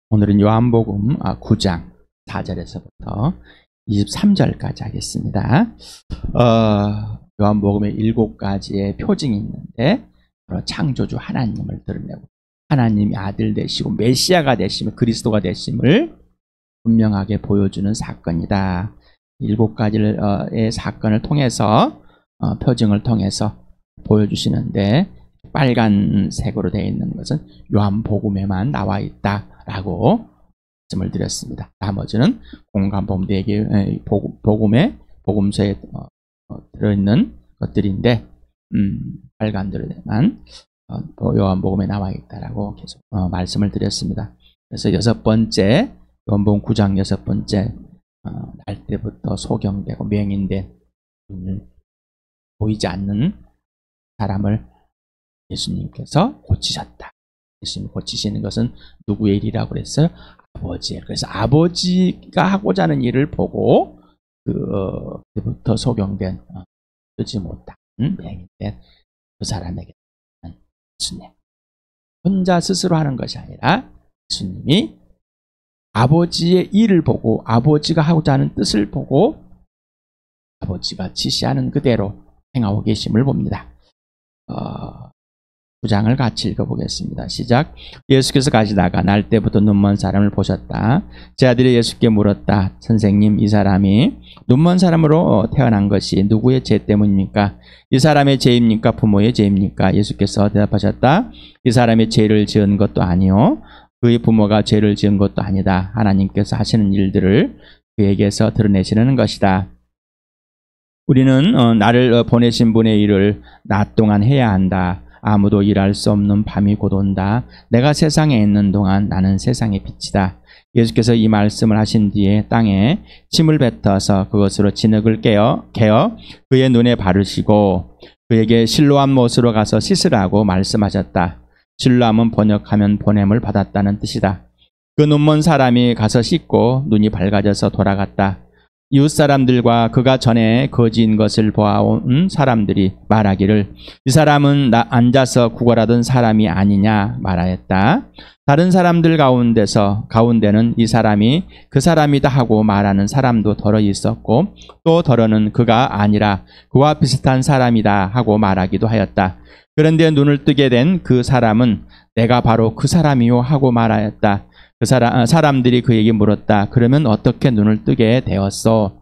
오늘은 요한복음 9장 4절에서부터 23절까지 하겠습니다. 요한복음에 7가지의 표징이 있는데 바로 창조주 하나님을 드러내고 하나님이 아들 되시고 메시아가 되시며 그리스도가 되심을 분명하게 보여주는 사건이다. 7가지의 사건을 통해서 표징을 통해서 보여주시는데 빨간색으로 되어 있는 것은 요한복음에만 나와 있다라고 말씀을 드렸습니다. 나머지는 공관복음에 복음서에 들어있는 것들인데 빨간들에만 요한복음에 나와 있다라고 계속 말씀을 드렸습니다. 그래서 6번째 요한복음 9장 6번째 날 때부터 소경되고 맹인된 보이지 않는 사람을 예수님께서 고치셨다. 예수님 고치시는 것은 누구의 일이라고 그랬어요? 아버지의. 그래서 아버지가 하고자 하는 일을 보고 그때부터 소경된 뜨지 못한 맹인된 그 사람에게 예수님 혼자 스스로 하는 것이 아니라 예수님이 아버지의 일을 보고 아버지가 하고자 하는 뜻을 보고 아버지가 지시하는 그대로 행하고 계심을 봅니다. 9장을 같이 읽어보겠습니다. 시작. 예수께서 가시다가 날 때부터 눈먼 사람을 보셨다. 제 아들이 예수께 물었다. 선생님, 이 사람이 눈먼 사람으로 태어난 것이 누구의 죄 때문입니까? 이 사람의 죄입니까? 부모의 죄입니까? 예수께서 대답하셨다. 이 사람의 죄를 지은 것도 아니요 그의 부모가 죄를 지은 것도 아니다. 하나님께서 하시는 일들을 그에게서 드러내시는 것이다. 우리는 나를 보내신 분의 일을 낮 동안 해야 한다. 아무도 일할 수 없는 밤이 곧 온다. 내가 세상에 있는 동안 나는 세상의 빛이다. 예수께서 이 말씀을 하신 뒤에 땅에 침을 뱉어서 그것으로 진흙을 개어 그의 눈에 바르시고 그에게 실로암 못으로 가서 씻으라고 말씀하셨다. 실로암은 번역하면 보냄을 받았다는 뜻이다. 그 눈먼 사람이 가서 씻고 눈이 밝아져서 돌아갔다. 이웃 사람들과 그가 전에 거지인 것을 보아온 사람들이 말하기를 이 사람은 앉아서 구걸하던 사람이 아니냐 말하였다. 다른 사람들 가운데는 이 사람이 그 사람이다 하고 말하는 사람도 더러 있었고 또 더러는 그가 아니라 그와 비슷한 사람이다 하고 말하기도 하였다. 그런데 눈을 뜨게 된 그 사람은 내가 바로 그 사람이요 하고 말하였다. 그 사람들이 그에게 물었다. 그러면 어떻게 눈을 뜨게 되었소?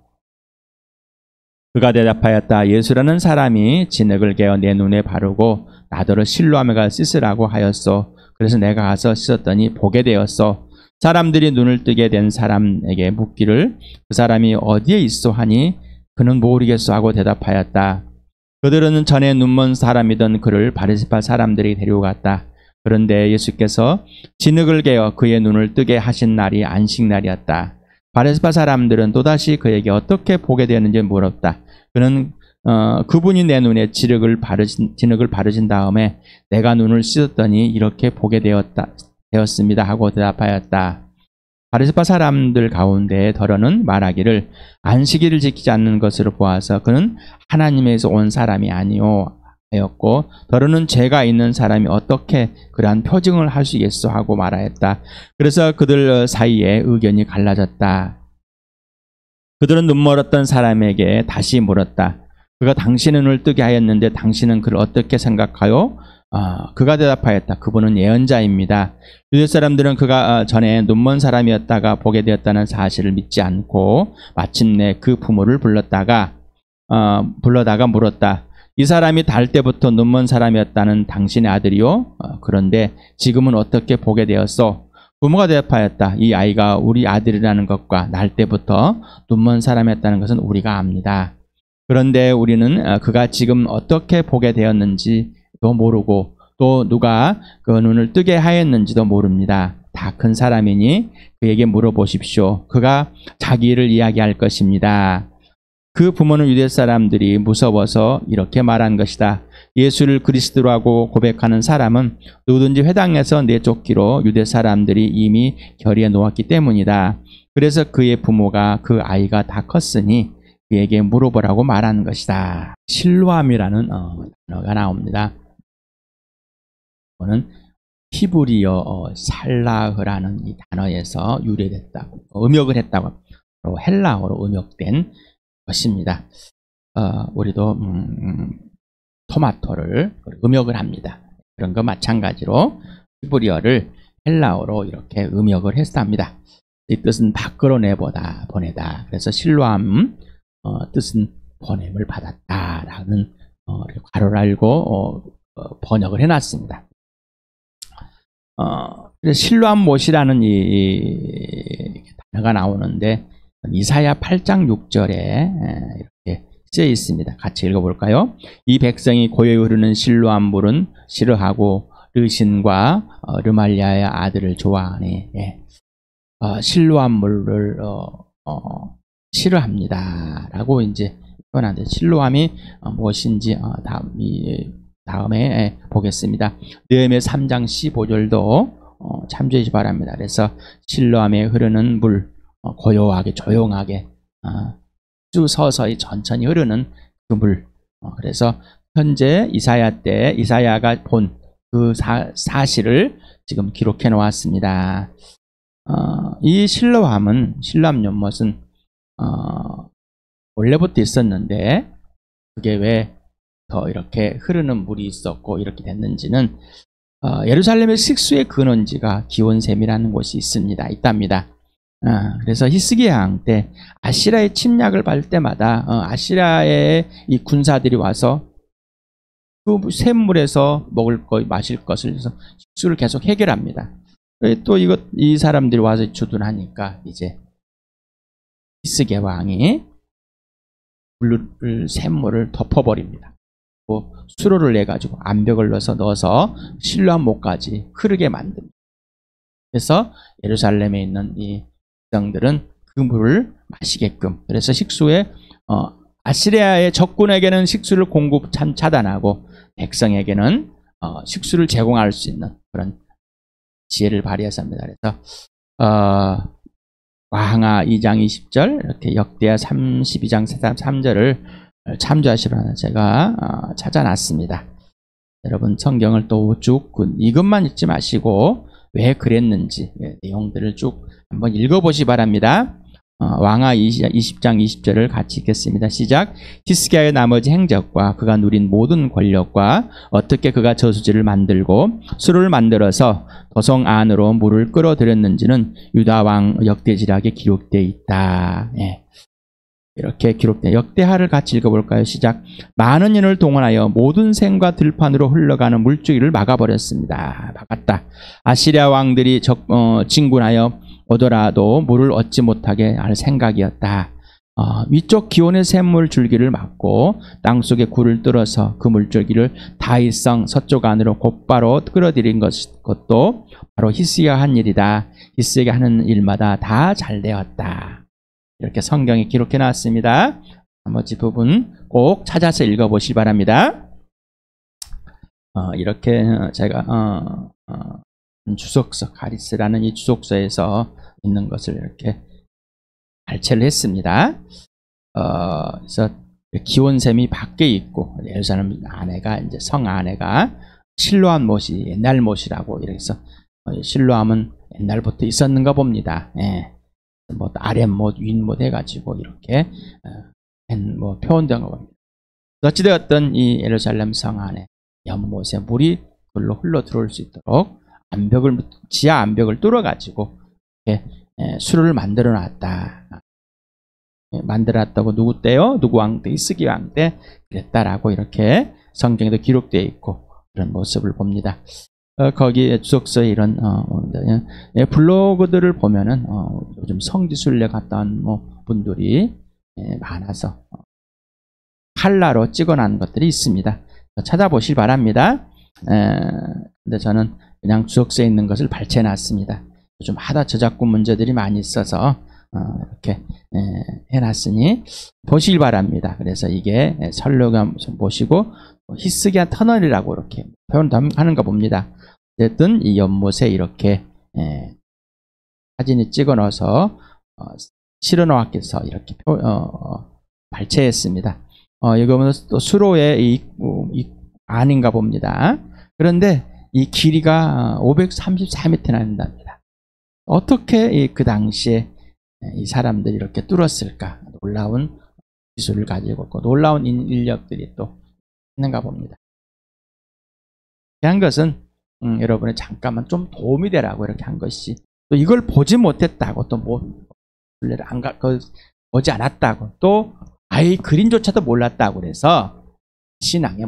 그가 대답하였다. 예수라는 사람이 진흙을 개어 내 눈에 바르고 나더러 실로암에 가 씻으라고 하였소. 그래서 내가 가서 씻었더니 보게 되었소. 사람들이 눈을 뜨게 된 사람에게 묻기를 그 사람이 어디에 있소 하니 그는 모르겠소 하고 대답하였다. 그들은 전에 눈먼 사람이던 그를 바리새파 사람들이 데리고 갔다. 그런데 예수께서 진흙을 개어 그의 눈을 뜨게 하신 날이 안식날이었다. 바리새파 사람들은 또다시 그에게 어떻게 보게 되었는지 물었다. 그는 그분이 내 눈에 진흙을 바르신 다음에 내가 눈을 씻었더니 이렇게 보게 되었습니다 하고 대답하였다. 바리새파 사람들 가운데 더러는 말하기를 안식일을 지키지 않는 것으로 보아서 그는 하나님에서 온 사람이 아니요 하였고 더러는 죄가 있는 사람이 어떻게 그러한 표징을 할 수 있겠소 하고 말하였다. 그래서 그들 사이에 의견이 갈라졌다. 그들은 눈멀었던 사람에게 다시 물었다. 그가 당신의 눈을 뜨게 하였는데 당신은 그를 어떻게 생각하요? 그가 대답하였다. 그분은 예언자입니다. 유대 사람들은 그가 전에 눈먼 사람이었다가 보게 되었다는 사실을 믿지 않고 마침내 그 부모를 불러다가 물었다. 이 사람이 달 때부터 눈먼 사람이었다는 당신의 아들이요? 그런데 지금은 어떻게 보게 되었소? 부모가 대답하였다. 이 아이가 우리 아들이라는 것과 날 때부터 눈먼 사람이었다는 것은 우리가 압니다. 그런데 우리는 그가 지금 어떻게 보게 되었는지도 모르고 또 누가 그 눈을 뜨게 하였는지도 모릅니다. 다 큰 사람이니 그에게 물어보십시오. 그가 자기 일을 이야기할 것입니다. 그 부모는 유대 사람들이 무서워서 이렇게 말한 것이다. 예수를 그리스도라고 고백하는 사람은 누구든지 회당에서 내쫓기로 유대 사람들이 이미 결의해 놓았기 때문이다. 그래서 그의 부모가 그 아이가 다 컸으니 그에게 물어보라고 말한 것이다. 실로암이라는 단어가 나옵니다. 이거는 히브리어 살라흐라는 이 단어에서 유래됐다고, 음역을 했다고, 헬라어로 음역된 것입니다. 우리도 토마토를 음역을 합니다. 그런 거 마찬가지로 히브리어를 헬라어로 이렇게 음역을 했답니다. 이 뜻은 밖으로 내보다 보내다. 그래서 실로암 뜻은 보냄을 받았다라는 괄호를 알고 번역을 해놨습니다. 실로암 못이라는 이 단어가 나오는데 이사야 8장 6절에 이렇게 쓰여 있습니다. 같이 읽어볼까요? 이 백성이 고요히 흐르는 실로암 물은 싫어하고 르신과 르말리아의 아들을 좋아하네. 실로암 물을 싫어합니다. 라고 이제 표현하는데 실로암이 무엇인지 다음에 보겠습니다. 느헤미야 3장 15절도 참조해 주시기 바랍니다. 그래서 실로암에 흐르는 물, 고요하게 조용하게 쭉 서서히 천천히 흐르는 그 물. 그래서 현재 이사야 때 이사야가 본 그 사실을 지금 기록해 놓았습니다. 이 실로암 연못은 원래부터 있었는데 그게 왜 더 이렇게 흐르는 물이 있었고 이렇게 됐는지는 예루살렘의 식수의 근원지가 기온샘이라는 곳이 있답니다. 그래서 히스기야 왕 때 아시라의 침략을 받을 때마다 아시라의 이 군사들이 와서 그 샘물에서 먹을 것, 마실 것을 식수를 계속 해결합니다. 또 이 사람들이 와서 주둔하니까 이제 히스기야 왕이 샘물을 덮어버립니다. 수로를 내가지고 암벽을 넣어서 실로암 못까지 흐르게 만듭니다. 그래서 예루살렘에 있는 이 백성들은 그 물을 마시게끔, 그래서 식수에 아시리아의 적군에게는 식수를 공급 차단하고 백성에게는 식수를 제공할 수 있는 그런 지혜를 발휘해서 합니다. 그래서 왕하 2장 20절, 이렇게 역대하 32장 3절을 참조하시라는 제가 찾아놨습니다. 여러분 성경을 또 쭉 이것만 읽지 마시고 왜 그랬는지 내용들을 쭉 한번 읽어보시기 바랍니다. 왕하 20장 20절을 같이 읽겠습니다. 시작. 히스기야의 나머지 행적과 그가 누린 모든 권력과 어떻게 그가 저수지를 만들고 수로를 만들어서 도성 안으로 물을 끌어들였는지는 유다 왕 역대지략에 기록되어 있다. 이렇게 기록된 역대하를 같이 읽어볼까요? 시작. 많은 인을 동원하여 모든 샘과 들판으로 흘러가는 물줄기를 막아버렸습니다. 막았다. 아시리아 왕들이 진군하여 오더라도 물을 얻지 못하게 할 생각이었다. 위쪽 기온의 샘물 줄기를 막고 땅속에 굴을 뚫어서 그 물줄기를 다윗성 서쪽 안으로 곧바로 끌어들인 것도 바로 히스기야가 한 일이다. 히스기야가 하는 일마다 다 잘 되었다. 이렇게 성경에 기록해 놨습니다. 나머지 부분 꼭 찾아서 읽어보시기 바랍니다. 이렇게 제가 주석서, 가리스라는 이 주석서에서 있는 것을 이렇게 발췌를 했습니다. 그래서 기온샘이 밖에 있고 예루살렘 안에가 이제 성 안에가 실로암 못이 옛날 못이라고 이렇게 해서 실로암은 옛날부터 있었는가 봅니다. 뭐 아랫못, 윗못 해가지고 이렇게 표현된 겁니다. 어찌되었든 이 예루살렘 성 안에 연못에 물이 글로 흘러 들어올 수 있도록 지하 암벽을 뚫어가지고 이렇게 수로를 만들어 놨다. 만들었다고 누구 때요? 누구 왕 때? 히스기야 왕 때 그랬다라고 이렇게 성경에도 기록되어 있고 그런 모습을 봅니다. 거기 주석서에 이런 블로그들을 보면은 요즘 성지순례 갔다 온 분들이 많아서 칼라로 찍어놓은 것들이 있습니다. 찾아보시기 바랍니다. 근데 저는 그냥 주석서에 있는 것을 발췌해놨습니다. 요즘 하다 저작권 문제들이 많이 있어서 이렇게 해놨으니 보시길 바랍니다. 그래서 이게 설로가 보시고 히스기야 터널이라고 이렇게 표현하는가 봅니다. 어쨌든 이 연못에 이렇게 사진이 찍어 넣어서 실어 놓았겠어 이렇게 발췌했습니다. 여기 보면 또 수로의 이 아닌가 봅니다. 그런데 이 길이가 534m나 된답니다. 어떻게 그 당시에 이 사람들이 이렇게 뚫었을까? 놀라운 기술을 가지고 있고 놀라운 인력들이 또 있는가 봅니다. 한 것은 여러분의 잠깐만 좀 도움이 되라고 이렇게 한 것이, 또 이걸 보지 못했다고, 또 순례를 보지 않았다고, 또 아예 그림조차도 몰랐다고 그래서 신앙의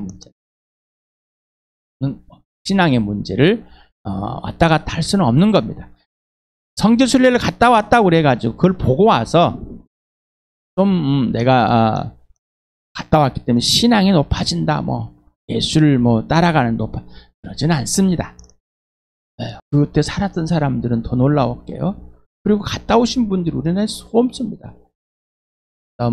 문제를 왔다 갔다 할 수는 없는 겁니다. 성지 순례를 갔다 왔다고 그래가지고 그걸 보고 와서 좀 내가 갔다 왔기 때문에 신앙이 높아진다, 예수를 따라가는 그러지는 않습니다. 그때 살았던 사람들은 더 놀라웠게요. 그리고 갔다 오신 분들이 우리나라에 없습니다.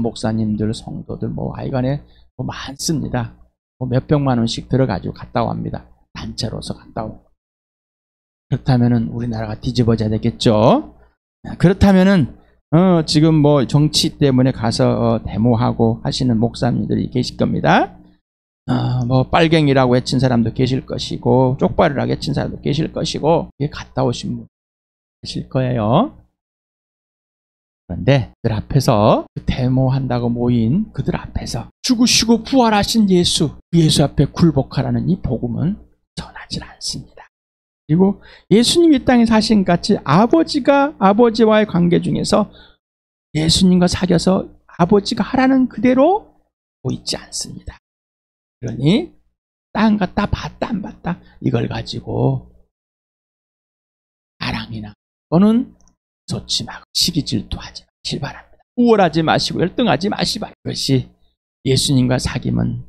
목사님들, 성도들, 하여간에 많습니다. 몇백만 원씩 들어가지고 갔다 옵니다. 단체로서 갔다 오고. 그렇다면은 우리나라가 뒤집어져야 되겠죠. 그렇다면은 지금 정치 때문에 가서 데모하고 하시는 목사님들이 계실 겁니다. 빨갱이라고 외친 사람도 계실 것이고, 쪽발이라고 외친 사람도 계실 것이고, 갔다 오신 분 계실 거예요. 그런데 그들 앞에서, 데모한다고 모인 그들 앞에서 죽으시고 부활하신 예수 앞에 굴복하라는 이 복음은 전하지 않습니다. 그리고 예수님이 이 땅에 사신 같이 아버지와의 관계 중에서 예수님과 사귀어서 아버지가 하라는 그대로 보이지 않습니다. 그러니 땅 갖다 봤다 안 봤다 이걸 가지고 자랑이나 또는 소침하고 시기 질투하지 마시기 바랍니다. 우월하지 마시고 열등하지 마시기 바랍니다. 그것이 예수님과 사귐은,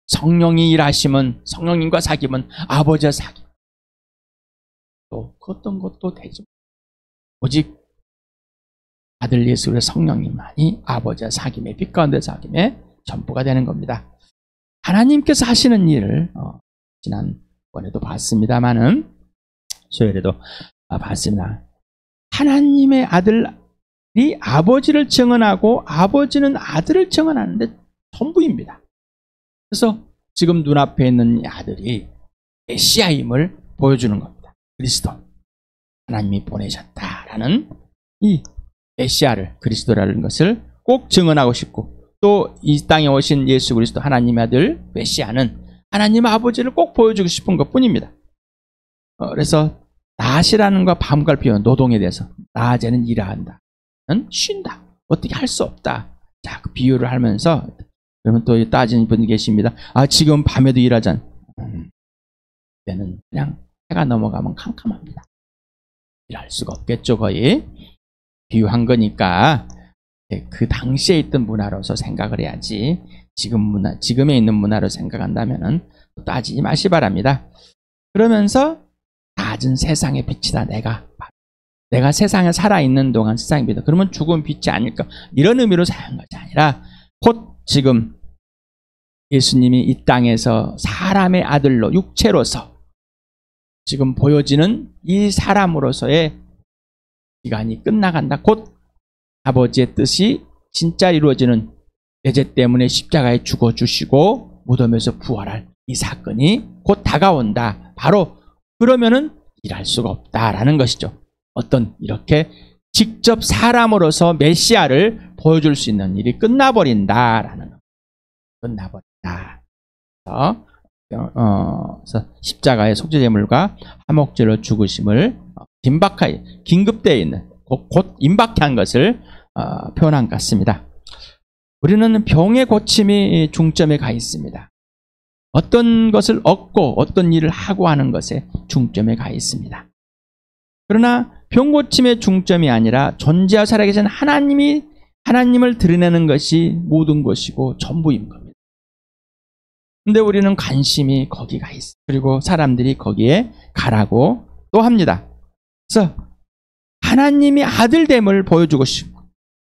성령이 일하시면 성령님과 사귐은 아버지와 사귐, 또 어떤 것도 되지, 오직 아들 예수의 성령님만이 아버지와 사귐의 빛 가운데 사귐의 전부가 되는 겁니다. 하나님께서 하시는 일을 지난번에도 봤습니다만은 수요일에도 봤습니다. 하나님의 아들이 아버지를 증언하고 아버지는 아들을 증언하는데 전부입니다. 그래서 지금 눈앞에 있는 이 아들이 메시아임을 보여주는 겁니다. 그리스도, 하나님이 보내셨다라는 이 메시아를, 그리스도라는 것을 꼭 증언하고 싶고, 또 이 땅에 오신 예수 그리스도 하나님의 아들 메시아는 하나님 아버지를 꼭 보여주고 싶은 것뿐입니다. 그래서 낮이라는 것, 밤과 비교한 노동에 대해서 낮에는 일한다, 쉰다, 어떻게 할 수 없다. 자, 그 비유를 하면서, 그러면 또 따지는 분이 계십니다. 지금 밤에도 일하잖아. 그때는 그냥 해가 넘어가면 캄캄합니다. 일할 수가 없겠죠. 거의 비유한 거니까 그 당시에 있던 문화로서 생각을 해야지, 지금에 있는 문화로 생각한다면은 따지지 마시 바랍니다. 그러면서 낮은 세상의 빛이다. 내가 세상에 살아있는 동안 세상의 빛이다. 그러면 죽은 빛이 아닐까, 이런 의미로 사용한 것이 아니라 곧 지금 예수님이 이 땅에서 사람의 아들로 육체로서 지금 보여지는 이 사람으로서의 기간이 끝나간다. 곧 아버지의 뜻이 진짜 이루어지는, 내죄 때문에 십자가에 죽어주시고 무덤에서 부활할 이 사건이 곧 다가온다. 바로 그러면은 일할 수가 없다라는 것이죠. 이렇게 직접 사람으로서 메시아를 보여줄 수 있는 일이 끝나버린다라는 것. 끝나버린다. 그래서 십자가의 속죄제물과 화목제로 죽으심을 긴급되어 있는, 곧 임박해 한 것을 표현한 것 같습니다. 우리는 병의 고침이 중점에 가 있습니다. 어떤 것을 얻고 어떤 일을 하고 하는 것에 중점에 가 있습니다. 그러나 병고침의 중점이 아니라 존재하고 살아계신 하나님을 드러내는 것이 모든 것이고 전부인 겁니다. 근데 우리는 관심이 거기 가 있어요. 그리고 사람들이 거기에 가라고 또 합니다. 그래서 하나님이 아들됨을 보여주고 싶고,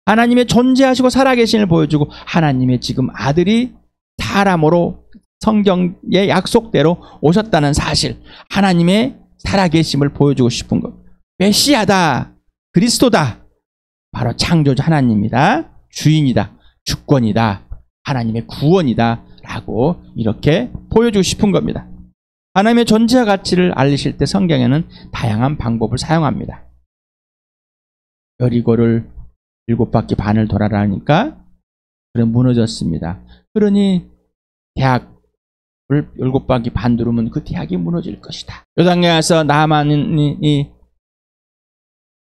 하나님의 존재하시고 살아계신을 보여주고, 하나님의 지금 아들이 사람으로 성경의 약속대로 오셨다는 사실, 하나님의 살아계심을 보여주고 싶은 것. 메시아다, 그리스도다, 바로 창조자 하나님이다, 주인이다, 주권이다, 하나님의 구원이다 라고 이렇게 보여주고 싶은 겁니다. 하나님의 존재와 가치를 알리실 때 성경에는 다양한 방법을 사용합니다. 여리고를 7바퀴 반을 돌아라니까 그래 무너졌습니다. 그러니 대학을 7바퀴 반 두르면 그 대학이 무너질 것이다. 요단강에 가서 나만이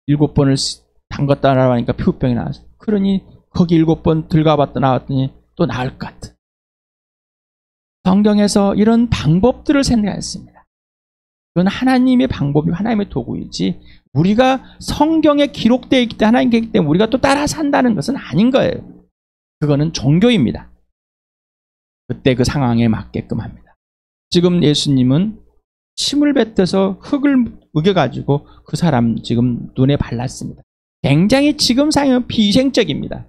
7번을 담갔다 나가니까 피부병이 나왔어. 그러니 거기 7번 들어가봤다 나왔더니 또 나을 것 같아. 성경에서 이런 방법들을 생각했습니다. 그건 하나님의 방법이고 하나님의 도구이지 우리가 성경에 기록되어 있기 때문에 하나님께 있기 때문에 우리가 또 따라 산다는 것은 아닌 거예요. 그거는 종교입니다. 그때 그 상황에 맞게끔 합니다. 지금 예수님은 침을 뱉어서 흙을 우겨가지고 그 사람 지금 눈에 발랐습니다. 굉장히 지금 상황은 비위생적입니다.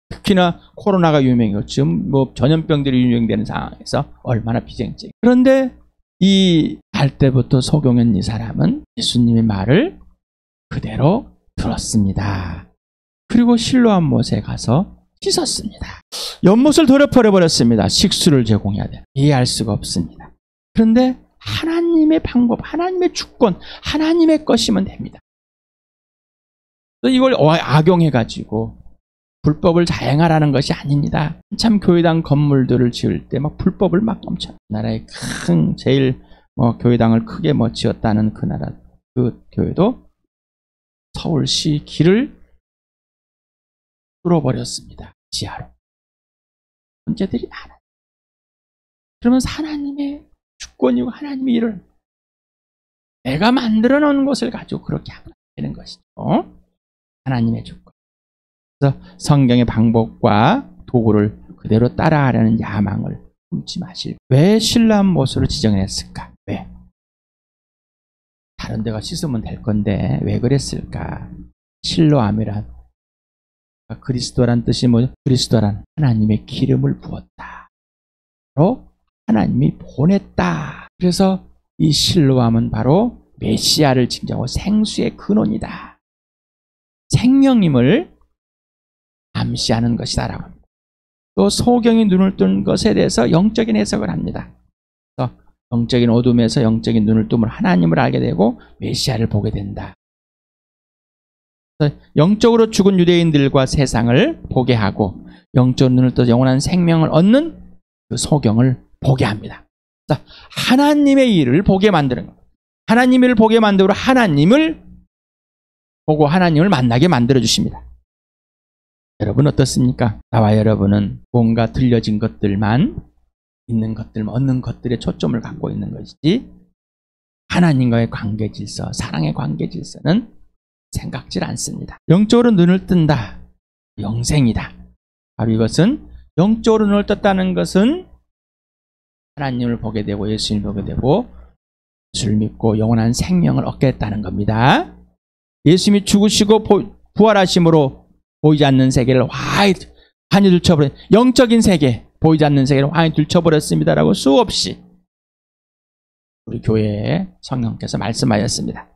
특히나 코로나가 유명해요. 지금 뭐 전염병들이 유행되는 상황에서 얼마나 비위생적. 그런데 이 할 때부터 소경현 이 사람은 예수님의 말을 그대로 들었습니다. 그리고 실로암 못에 가서 씻었습니다. 연못을 돌려버려버렸습니다. 식수를 제공해야 돼요. 이해할 수가 없습니다. 그런데 하나님의 방법, 하나님의 주권, 하나님의 것이면 됩니다. 이걸 악용해가지고 불법을 자행하라는 것이 아닙니다. 참 교회당 건물들을 지을 때 막 불법을 막 넘쳐. 나라의 큰 제일 교회당을 크게 지었다는 그 나라 그 교회도 서울시 길을 뚫어버렸습니다. 지하로. 문제들이 많아요. 그러면 하나님의 주권이고 하나님의 일을 내가 만들어 놓은 것을 가지고 그렇게 하면 되는 것이죠. 하나님의 주권. 그래서 성경의 방법과 도구를 그대로 따라하려는 야망을 품지 마시고. 왜 실로암 못으로 지정을 했을까? 왜? 다른 데가 씻으면 될 건데 왜 그랬을까? 실로암이란 그리스도란 뜻이 뭐죠? 그리스도란 하나님의 기름을 부었다. 바로 하나님이 보냈다. 그래서 이 실로암은 바로 메시아를 징조하고 생수의 근원이다. 생명임을 암시하는 것이다라고 합니다. 또 소경이 눈을 뜬 것에 대해서 영적인 해석을 합니다. 그래서 영적인 어둠에서 영적인 눈을 뜨면 하나님을 알게 되고 메시아를 보게 된다. 그래서 영적으로 죽은 유대인들과 세상을 보게 하고 영적으로 눈을 떠서 영원한 생명을 얻는 그 소경을 보게 합니다. 그래서 하나님의 일을 보게 만드는 겁니다. 하나님의 일을 보게 만들고 하나님을 보고 하나님을 만나게 만들어 주십니다. 여러분 어떻습니까? 나와 여러분은 뭔가 들려진 것들만 있는 것들만 얻는 것들에 초점을 갖고 있는 것이지 하나님과의 관계 질서, 사랑의 관계 질서는 생각질 않습니다. 영적으로 눈을 뜬다. 영생이다. 바로 이것은 영적으로 눈을 떴다는 것은 하나님을 보게 되고 예수님을 보게 되고 예수를 믿고 영원한 생명을 얻게 됐다는 겁니다. 예수님이 죽으시고 부활하심으로 보이지 않는 세계를 환히 들춰버린 영적인 세계, 보이지 않는 세계를 환히 들춰버렸습니다라고 수없이 우리 교회에 성령께서 말씀하셨습니다.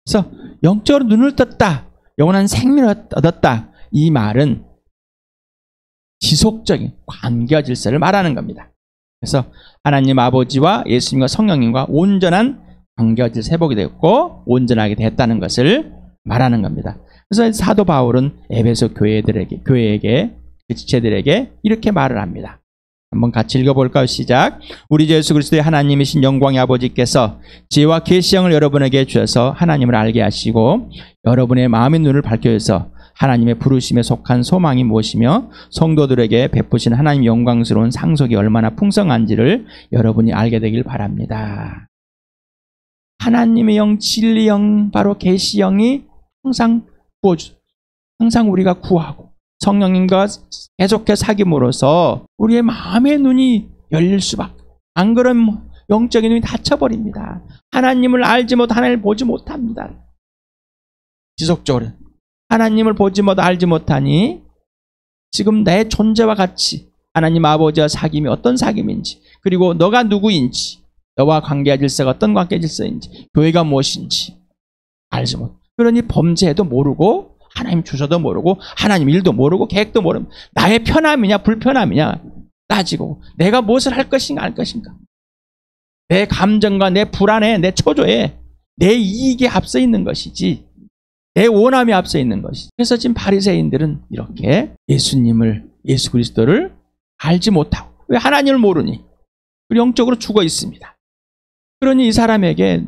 그래서 영적으로 눈을 떴다, 영원한 생명을 얻었다. 이 말은 지속적인 관계와 질서를 말하는 겁니다. 그래서 하나님 아버지와 예수님과 성령님과 온전한 관계와 질서 회복이 되었고 온전하게 됐다는 것을 말하는 겁니다. 그래서 사도 바울은 에베소 교회에게 그 지체들에게 이렇게 말을 합니다. 한번 같이 읽어볼까요? 시작. 우리 주 예수 그리스도의 하나님이신 영광의 아버지께서 지혜와 계시형을 여러분에게 주셔서 하나님을 알게 하시고 여러분의 마음의 눈을 밝혀서 하나님의 부르심에 속한 소망이 무엇이며 성도들에게 베푸신 하나님 영광스러운 상속이 얼마나 풍성한지를 여러분이 알게 되길 바랍니다. 하나님의 영, 진리 영, 바로 계시형이 항상 우리가 구하고 성령님과 계속해서 사귐으로써 우리의 마음의 눈이 열릴 수밖에. 안 그러면 영적인 눈이 닫혀버립니다. 하나님을 알지 못하고 하나님을 보지 못합니다. 지속적으로 하나님을 보지 못하고 알지 못하니 지금 내 존재와 같이 하나님 아버지와 사귐이 어떤 사귐인지 그리고 너가 누구인지 너와 관계의 질서가 어떤 관계의 질서인지 교회가 무엇인지 알지 못. 그러니 범죄도 모르고 하나님 주소도 모르고 하나님 일도 모르고 계획도 모르고 나의 편함이냐 불편함이냐 따지고 내가 무엇을 할 것인가 알 것인가 내 감정과 내 불안에, 내 초조에, 내 이익에 앞서 있는 것이지 내 원함이 앞서 있는 것이지. 그래서 지금 바리새인들은 이렇게 예수 그리스도를 알지 못하고, 왜 하나님을 모르니? 영적으로 죽어 있습니다. 그러니 이 사람에게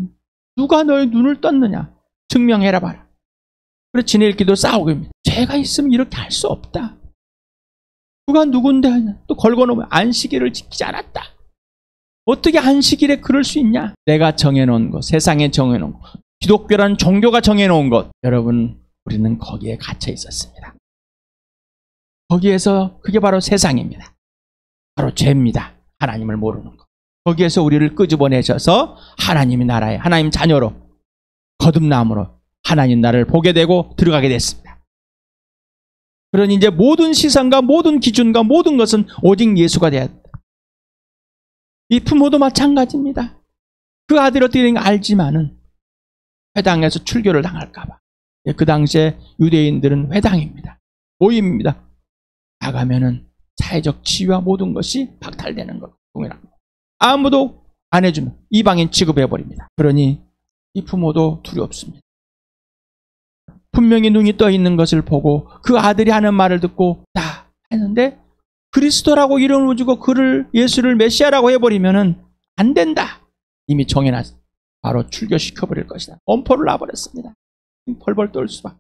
누가 너의 눈을 떴느냐? 증명해라 봐라. 그래서 지낼 기도 싸우고 있습니다. 죄가 있으면 이렇게 할 수 없다. 누가 누군데 하냐? 또 걸고놓으면 안식일을 지키지 않았다. 어떻게 안식일에 그럴 수 있냐? 내가 정해놓은 것, 세상에 정해놓은 것, 기독교라는 종교가 정해놓은 것, 여러분, 우리는 거기에 갇혀 있었습니다. 거기에서 그게 바로 세상입니다. 바로 죄입니다. 하나님을 모르는 것. 거기에서 우리를 끄집어내셔서 하나님의 나라에, 하나님 자녀로, 거듭남으로 하나님 나라를 보게 되고 들어가게 됐습니다. 그러니 이제 모든 시선과 모든 기준과 모든 것은 오직 예수가 돼야 된다. 이 부모도 마찬가지입니다. 그 아들이 어떻게 되는가 알지만은 회당에서 출교를 당할까 봐. 그 당시에 유대인들은 회당입니다. 모임입니다. 나가면은 사회적 지위와 모든 것이 박탈되는 것. 아무도 안 해주면 이방인 취급해버립니다. 그러니 이 부모도 두렵습니다. 분명히 눈이 떠 있는 것을 보고 그 아들이 하는 말을 듣고 다 했는데 그리스도라고 이름을 주고 그를 예수를 메시아라고 해버리면은 안 된다. 이미 정해놨어. 바로 출교시켜버릴 것이다. 엄포를 놔버렸습니다. 펄펄 떨 수밖에.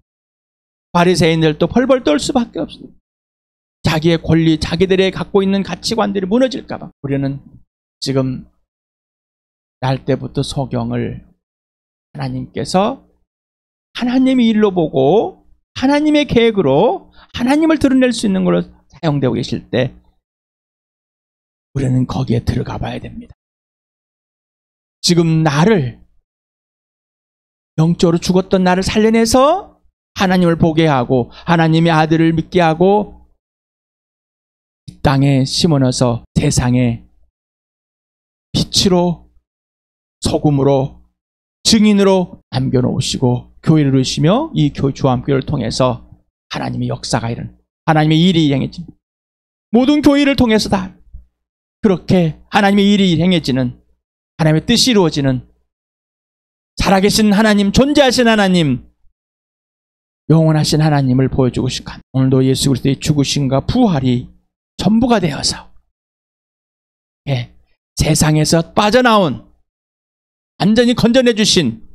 바리새인들도 펄펄 떨 수밖에 없습니다. 자기의 권리, 자기들의 갖고 있는 가치관들이 무너질까 봐. 우리는 지금 날 때부터 소경을 하나님께서 하나님의 일로 보고 하나님의 계획으로 하나님을 드러낼 수 있는 걸로 사용되고 계실 때 우리는 거기에 들어가 봐야 됩니다. 지금 나를, 영적으로 죽었던 나를 살려내서 하나님을 보게 하고 하나님의 아들을 믿게 하고 이 땅에 심어넣어서 세상에 빛으로 소금으로 증인으로 남겨놓으시고 교회를 이루시며 이 주암교회를 통해서 하나님의 역사가 일어나는, 하나님의 일이 행해지는, 모든 교회를 통해서 다 그렇게 하나님의 일이 행해지는, 하나님의 뜻이 이루어지는, 살아계신 하나님, 존재하신 하나님, 영원하신 하나님을 보여주고 싶은, 오늘도 예수 그리스도의 죽으심과 부활이 전부가 되어서 세상에서 빠져나온, 완전히 건져내 주신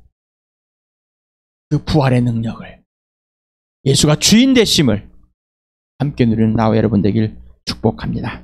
그 부활의 능력을, 예수가 주인 되심을 함께 누리는 나와 여러분 되길 축복합니다.